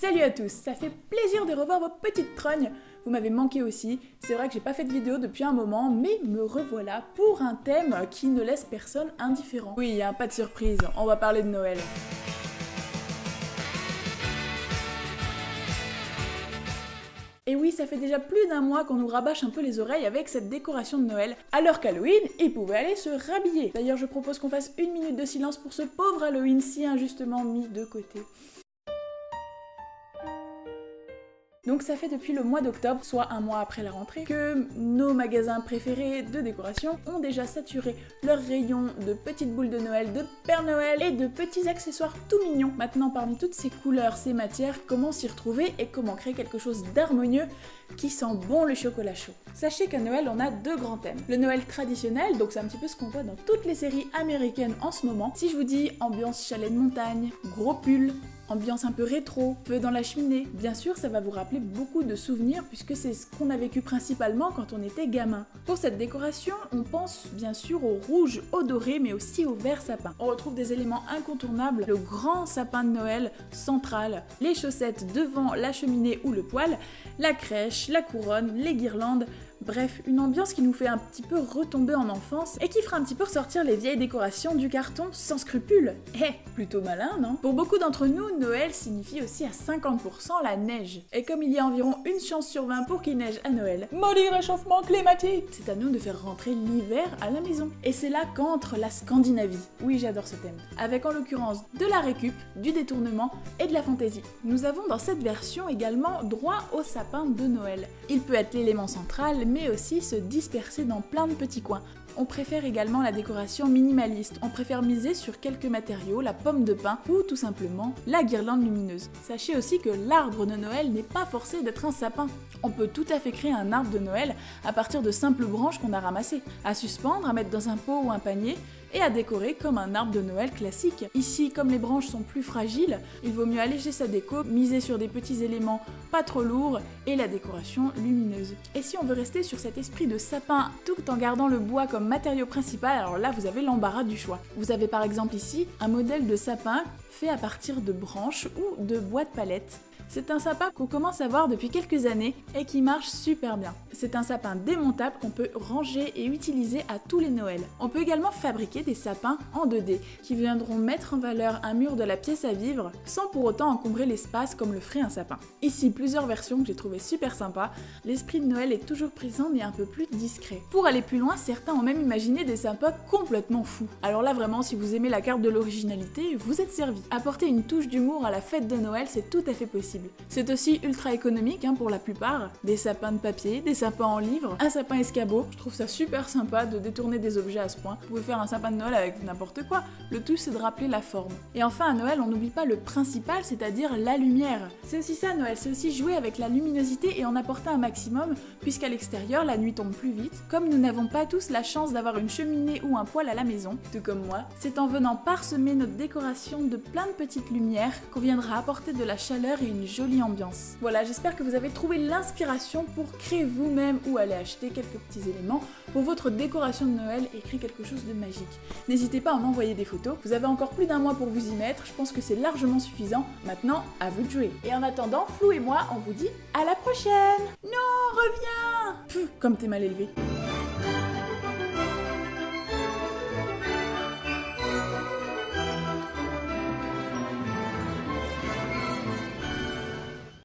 Salut à tous, ça fait plaisir de revoir vos petites trognes. Vous m'avez manqué aussi, c'est vrai que j'ai pas fait de vidéo depuis un moment, mais me revoilà pour un thème qui ne laisse personne indifférent. Oui, hein, pas de surprise, on va parler de Noël. Et oui, ça fait déjà plus d'un mois qu'on nous rabâche un peu les oreilles avec cette décoration de Noël, alors qu'Halloween, il pouvait aller se rhabiller. D'ailleurs, je propose qu'on fasse une minute de silence pour ce pauvre Halloween si injustement mis de côté. Donc ça fait depuis le mois d'octobre, soit un mois après la rentrée, que nos magasins préférés de décoration ont déjà saturé leurs rayons de petites boules de Noël, de Père Noël et de petits accessoires tout mignons. Maintenant, parmi toutes ces couleurs, ces matières, comment s'y retrouver et comment créer quelque chose d'harmonieux qui sent bon le chocolat chaud. Sachez qu'à Noël, on a deux grands thèmes. Le Noël traditionnel, donc c'est un petit peu ce qu'on voit dans toutes les séries américaines en ce moment. Si je vous dis ambiance chalet de montagne, gros pull, ambiance un peu rétro, feu dans la cheminée, bien sûr ça va vous rappeler beaucoup de souvenirs puisque c'est ce qu'on a vécu principalement quand on était gamin. Pour cette décoration, on pense bien sûr au rouge, au doré mais aussi au vert sapin. On retrouve des éléments incontournables, le grand sapin de Noël central, les chaussettes devant la cheminée ou le poêle, la crèche, la couronne, les guirlandes. Bref, une ambiance qui nous fait un petit peu retomber en enfance et qui fera un petit peu ressortir les vieilles décorations du carton sans scrupule. Plutôt malin, non? Pour beaucoup d'entre nous, Noël signifie aussi à 50% la neige. Et comme il y a environ une chance sur 20 pour qu'il neige à Noël, maudit réchauffement climatique! C'est à nous de faire rentrer l'hiver à la maison. Et c'est là qu'entre la Scandinavie. Oui, j'adore ce thème. Avec en l'occurrence de la récup, du détournement et de la fantaisie. Nous avons dans cette version également droit au sapin de Noël. Il peut être l'élément central, mais aussi se disperser dans plein de petits coins. On préfère également la décoration minimaliste, on préfère miser sur quelques matériaux, la pomme de pin ou tout simplement la guirlande lumineuse. Sachez aussi que l'arbre de Noël n'est pas forcé d'être un sapin. On peut tout à fait créer un arbre de Noël à partir de simples branches qu'on a ramassées, à suspendre, à mettre dans un pot ou un panier, et à décorer comme un arbre de Noël classique. Ici, comme les branches sont plus fragiles, il vaut mieux alléger sa déco, miser sur des petits éléments pas trop lourds et la décoration lumineuse. Et si on veut rester sur cet esprit de sapin tout en gardant le bois comme matériau principal, alors là vous avez l'embarras du choix. Vous avez par exemple ici un modèle de sapin fait à partir de branches ou de bois de palette. C'est un sapin qu'on commence à voir depuis quelques années et qui marche super bien. C'est un sapin démontable qu'on peut ranger et utiliser à tous les Noëls. On peut également fabriquer des sapins en 2D qui viendront mettre en valeur un mur de la pièce à vivre sans pour autant encombrer l'espace comme le ferait un sapin. Ici, plusieurs versions que j'ai trouvées super sympas. L'esprit de Noël est toujours présent mais un peu plus discret. Pour aller plus loin, certains ont même imaginé des sapins complètement fous. Alors là vraiment, si vous aimez la carte de l'originalité, vous êtes servi. Apporter une touche d'humour à la fête de Noël, c'est tout à fait possible. C'est aussi ultra économique pour la plupart. Des sapins de papier, des sapins en livre, un sapin escabeau. Je trouve ça super sympa de détourner des objets à ce point. Vous pouvez faire un sapin de Noël avec n'importe quoi. Le tout c'est de rappeler la forme. Et enfin à Noël, on n'oublie pas le principal, c'est-à-dire la lumière. C'est aussi ça Noël, c'est aussi jouer avec la luminosité et en apporter un maximum, puisqu'à l'extérieur la nuit tombe plus vite. Comme nous n'avons pas tous la chance d'avoir une cheminée ou un poêle à la maison, tout comme moi, c'est en venant parsemer notre décoration de plein de petites lumières qu'on viendra apporter de la chaleur et une jolie ambiance. Voilà, j'espère que vous avez trouvé l'inspiration pour créer vous-même ou aller acheter quelques petits éléments pour votre décoration de Noël et créer quelque chose de magique. N'hésitez pas à m'envoyer des photos, vous avez encore plus d'un mois pour vous y mettre, je pense que c'est largement suffisant. Maintenant, à vous de jouer. Et en attendant, Flou et moi, on vous dit à la prochaine. Non, reviens. Comme t'es mal élevé.